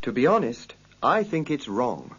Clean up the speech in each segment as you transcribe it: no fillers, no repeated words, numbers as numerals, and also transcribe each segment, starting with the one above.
To be honest, I think it's wrong.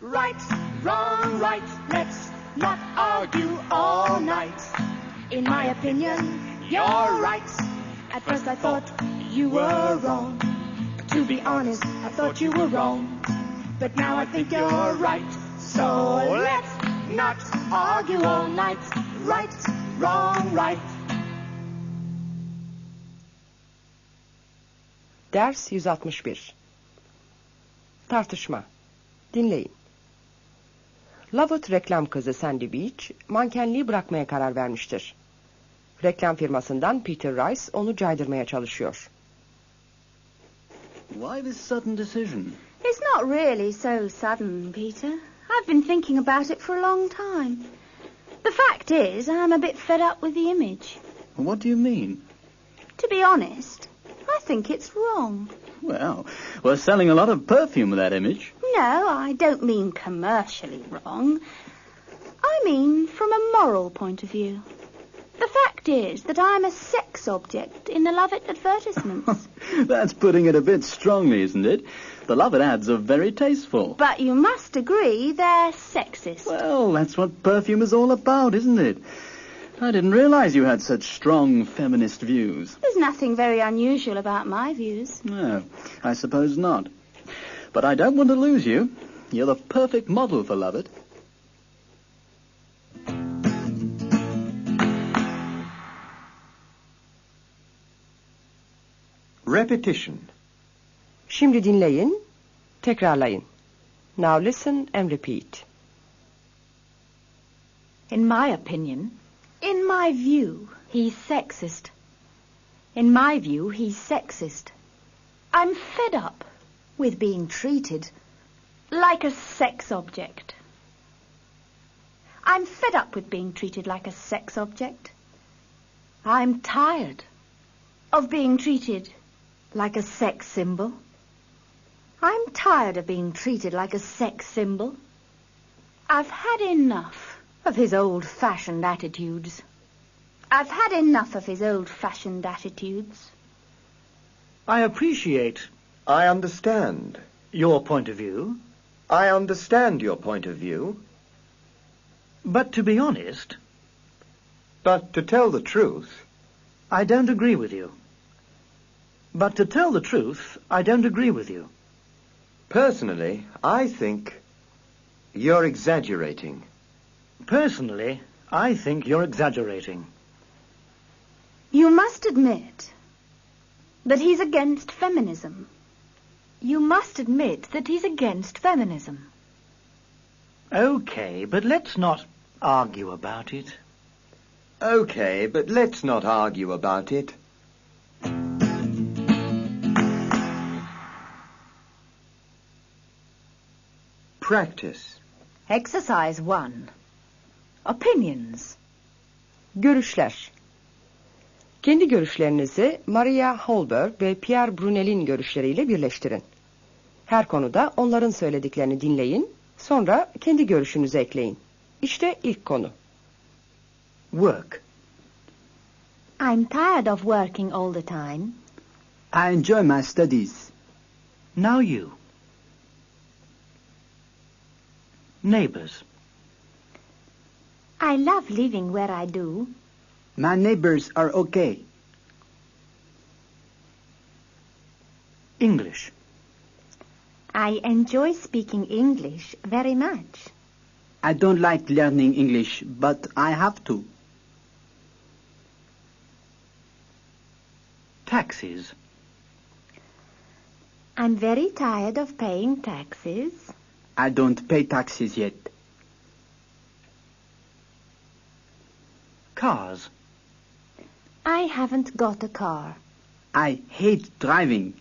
Right, wrong, right, let's not argue all night. In my opinion, you're right. At first I thought you were wrong. To be honest, I thought you were wrong. But now I think you're right. So let's not argue all night. Right, wrong, right. Ders 161. Tartışma. Dinleyin. Lovett reklam kızı Sandy Beach, mankenliği bırakmaya karar vermiştir. Reklam firmasından Peter Rice onu caydırmaya çalışıyor. Why this sudden decision? It's not really so sudden, Peter. I've been thinking about it for a long time. The fact is, I'm a bit fed up with the image. What do you mean? To be honest, I think it's wrong. Well, we're selling a lot of perfume with that image. No, I don't mean commercially wrong. I mean from a moral point of view. The fact is that I'm a sex object in the Lovett advertisements. That's putting it a bit strongly, isn't it? The Lovett ads are very tasteful. But you must agree they're sexist. Well, that's what perfume is all about, isn't it? I didn't realize you had such strong feminist views. There's nothing very unusual about my views. No, I suppose not. But I don't want to lose you. You're the perfect model for Lovett. Repetition. Şimdi dinleyin, tekrarlayın. Now listen and repeat. In my opinion, In my view, he's sexist. In my view, he's sexist. I'm fed up with being treated like a sex object. I'm fed up with being treated like a sex object. I'm tired of being treated like a sex symbol. I'm tired of being treated like a sex symbol. I've had enough of his old-fashioned attitudes. I've had enough of his old-fashioned attitudes. I appreciate I understand. your point of view, I understand your point of view. but to be honest, But to tell the truth, I don't agree with you. But to tell the truth, I don't agree with you. personally, I think you're exaggerating. Personally, I think you're exaggerating. You must admit that he's against feminism. You must admit that he's against feminism. Okay, but let's not argue about it. Okay, but let's not argue about it. Practice. Exercise 1. Opinions. Görüşler. Kendi görüşlerinizi Maria Holberg ve Pierre Brunel'in görüşleriyle birleştirin. Her konuda onların söylediklerini dinleyin, sonra kendi görüşünüzü ekleyin. İşte ilk konu. Work. I'm tired of working all the time. I enjoy my studies. Now you. Neighbours. I love living where I do. My neighbors are okay. English. I enjoy speaking English very much. I don't like learning English, but I have to. Taxes. I'm very tired of paying taxes. I don't pay taxes yet. Cars. I haven't got a car. I hate driving.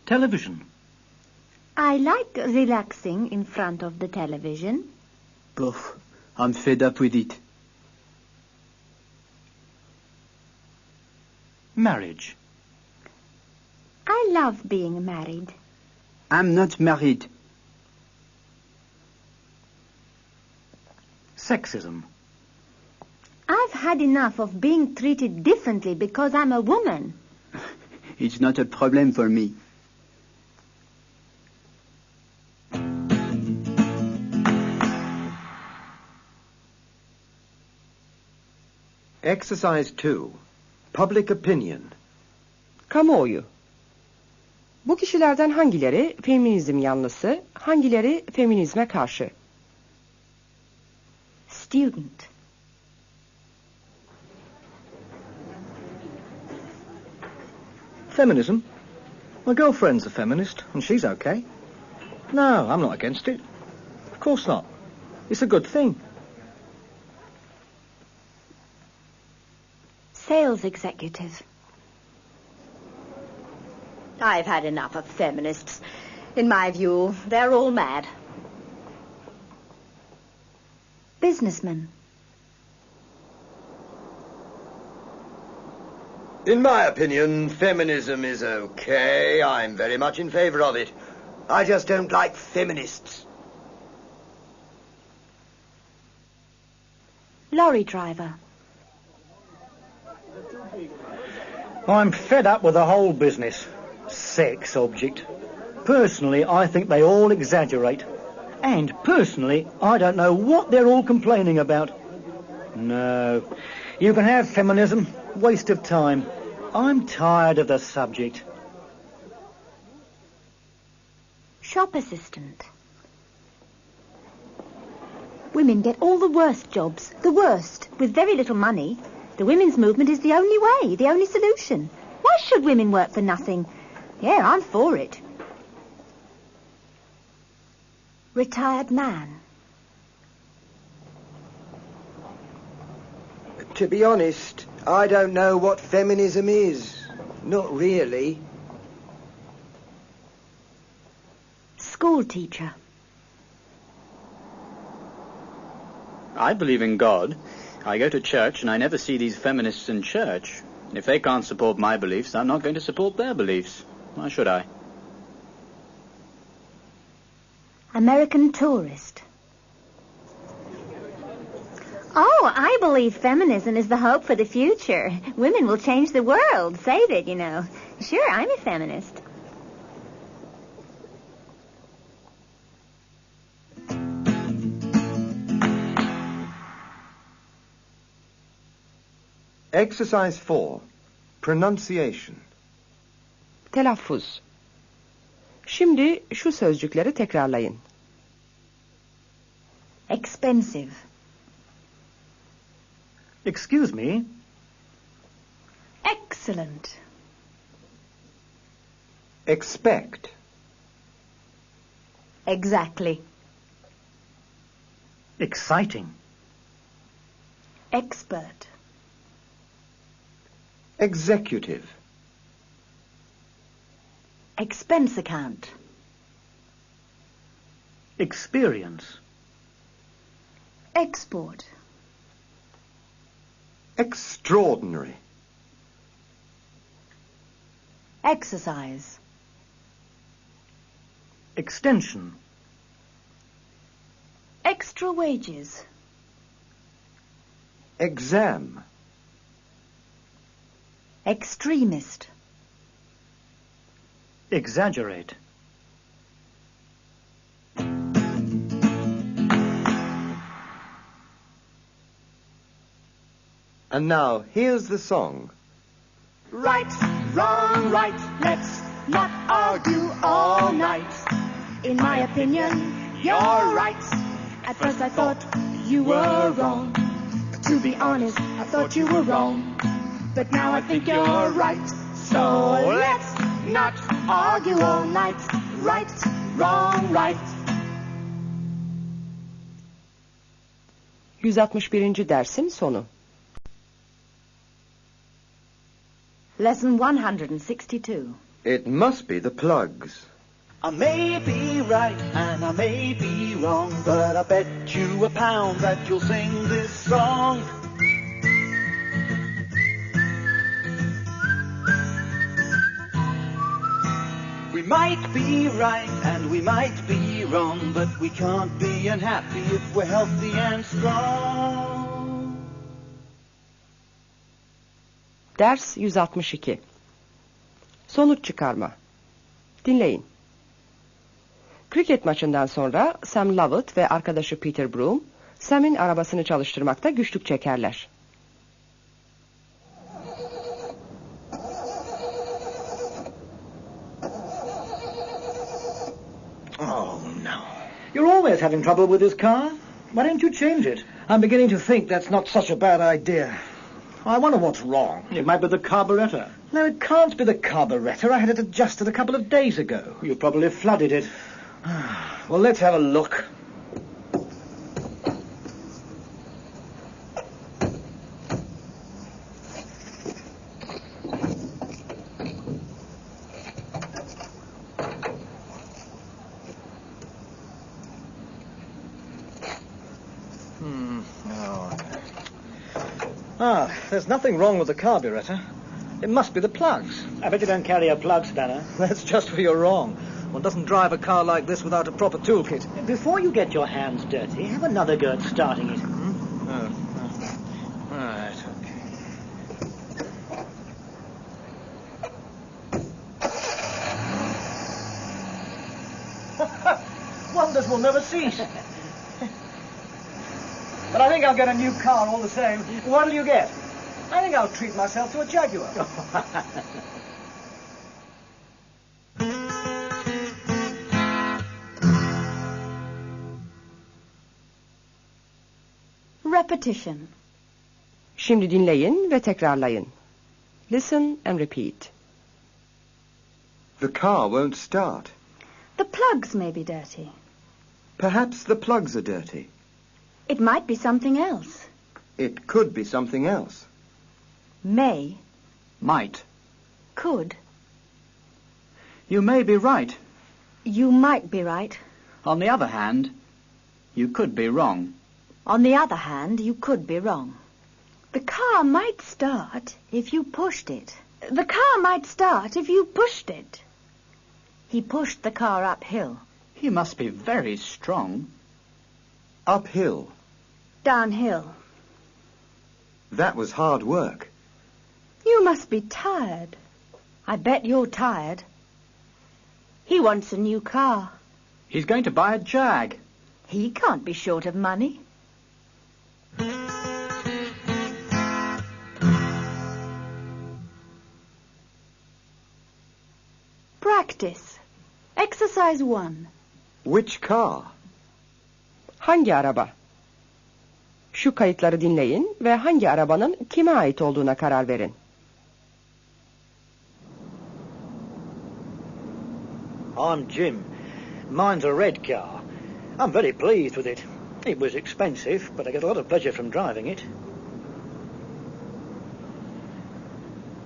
Television. I like relaxing in front of the television. Oof, I'm fed up with it. Marriage. I love being married. I'm not married. Sexism. I've had enough of being treated differently because I'm a woman. It's not a problem for me. Exercise 2. Public opinion. Kamuoyu. Bu kişilerden hangileri feminizm yanlısı, hangileri feminizme karşı? Student. Feminism? My girlfriend's a feminist, and she's okay. No, I'm not against it. Of course not. It's a good thing. Sales executive. I've had enough of feminists. In my view, they're all mad. Businessman. In my opinion, feminism is okay. I'm very much in favour of it. I just don't like feminists. Lorry driver. I'm fed up with the whole business. Sex object. Personally, I think they all exaggerate. And personally, I don't know what they're all complaining about. No. You can have feminism. Waste of time. I'm tired of the subject. Shop assistant. Women get all the worst jobs, the worst, with very little money. The women's movement is the only way, the only solution. Why should women work for nothing? Yeah, I'm for it. Retired man. To be honest, I don't know what feminism is. Not really. School teacher. I believe in God. I go to church and I never see these feminists in church. If they can't support my beliefs, I'm not going to support their beliefs. Why should I? American tourist. Oh, I believe feminism is the hope for the future. Women will change the world. Save it, you know. Sure, I'm a feminist. Exercise 4. Pronunciation. Telaffuz. Şimdi şu sözcükleri tekrarlayın. Expensive. Excuse me. Excellent. Expect. Exactly. Exciting. Expert. Executive. Expense account. Experience. Export. Extraordinary. Exercise. Extension. Extra wages. Exam. Extremist. Exaggerate. And now, here's the song. Right, wrong, right, let's not argue all night. In my opinion, you're right. At first I thought you were wrong. To be honest, I thought you were wrong. But now I think you're right. So let's not argue all night. Right, wrong, right. 161. dersin sonu. Lesson 162. It must be the plugs. I may be right and I may be wrong, but I bet you £1 that you'll sing this song. We might be right and we might be wrong, but we can't be unhappy if we're healthy and strong. Ders 162. Sonuç çıkarma. Dinleyin. Kriket maçından sonra Sam Lovett ve arkadaşı Peter Broom, Sam'in arabasını çalıştırmakta güçlük çekerler. Oh, no. You're always having trouble with his car. Why don't you change it? I'm beginning to think that's not such a bad idea. I wonder what's wrong. It might be the carburetor. No, it can't be the carburetor. I had it adjusted a couple of days ago. You probably flooded it. Well, let's have a look. There's nothing wrong with the carburetor. It must be the plugs. I bet you don't carry a plug spanner. That's just where you're wrong. One doesn't drive a car like this without a proper toolkit. Before you get your hands dirty, have another go at starting it. Right, okay. Wonders will never cease. But I think I'll get a new car all the same. What'll you get? I think I'll treat myself to a Jaguar. Repetition. Şimdi dinleyin ve tekrarlayın. Listen and repeat. The car won't start. The plugs may be dirty. Perhaps the plugs are dirty. It might be something else. It could be something else. May. Might. Could. You may be right. You might be right. On the other hand, you could be wrong. On the other hand, you could be wrong. The car might start if you pushed it. The car might start if you pushed it. He pushed the car uphill. He must be very strong. Uphill. Downhill. That was hard work. You must be tired. I bet you're tired. He wants a new car. He's going to buy a Jag. He can't be short of money. Practice. Exercise 1. Which car? Hangi araba? Şu kayıtları dinleyin ve hangi arabanın kime ait olduğuna karar verin. I'm Jim. Mine's a red car. I'm very pleased with it. It was expensive, but I get a lot of pleasure from driving it.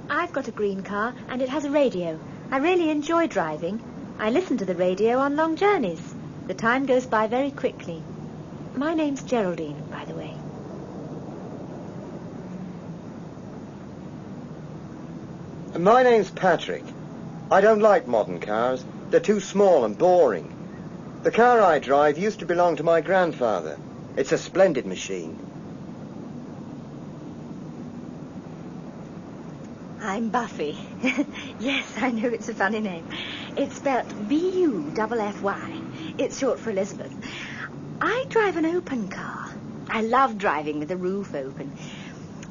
I've got a green car, and it has a radio. I really enjoy driving. I listen to the radio on long journeys. The time goes by very quickly. My name's Geraldine, by the way. My name's Patrick. I don't like modern cars. They're too small and boring. The car I drive used to belong to my grandfather. It's a splendid machine. I'm Buffy. Yes, I know it's a funny name. It's spelt B-U-F-F-Y. It's short for Elizabeth. I drive an open car. I love driving with the roof open.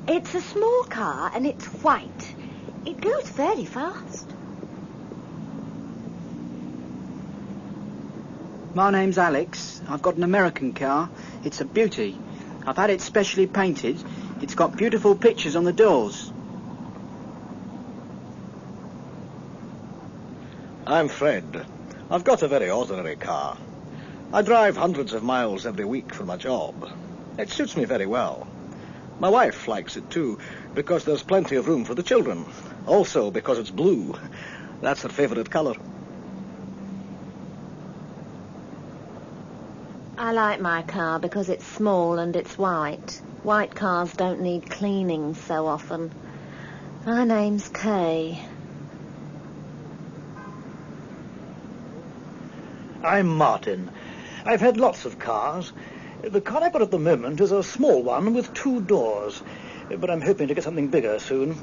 It's a small car and it's white. It goes fairly fast. My name's Alex. I've got an American car. It's a beauty. I've had it specially painted. It's got beautiful pictures on the doors. I'm Fred. I've got a very ordinary car. I drive hundreds of miles every week for my job. It suits me very well. My wife likes it too, because there's plenty of room for the children. Also because it's blue. That's her favourite colour. I like my car because it's small and it's white. White cars don't need cleaning so often. My name's Kay. I'm Martin. I've had lots of cars. The car I've got at the moment is a small one with 2 doors, but I'm hoping to get something bigger soon.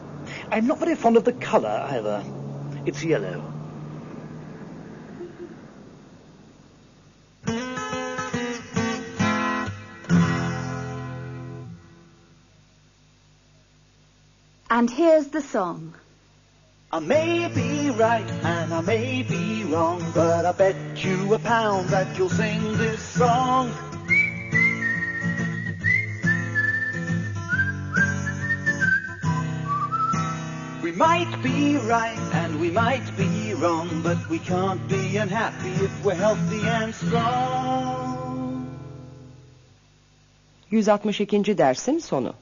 I'm not very fond of the colour either. It's yellow. And here's the song. I may be right and I may be wrong, but I bet you £1 that you'll sing this song. We might be right and we might be wrong, but we can't be unhappy if we're healthy and strong. 162. dersin sonu.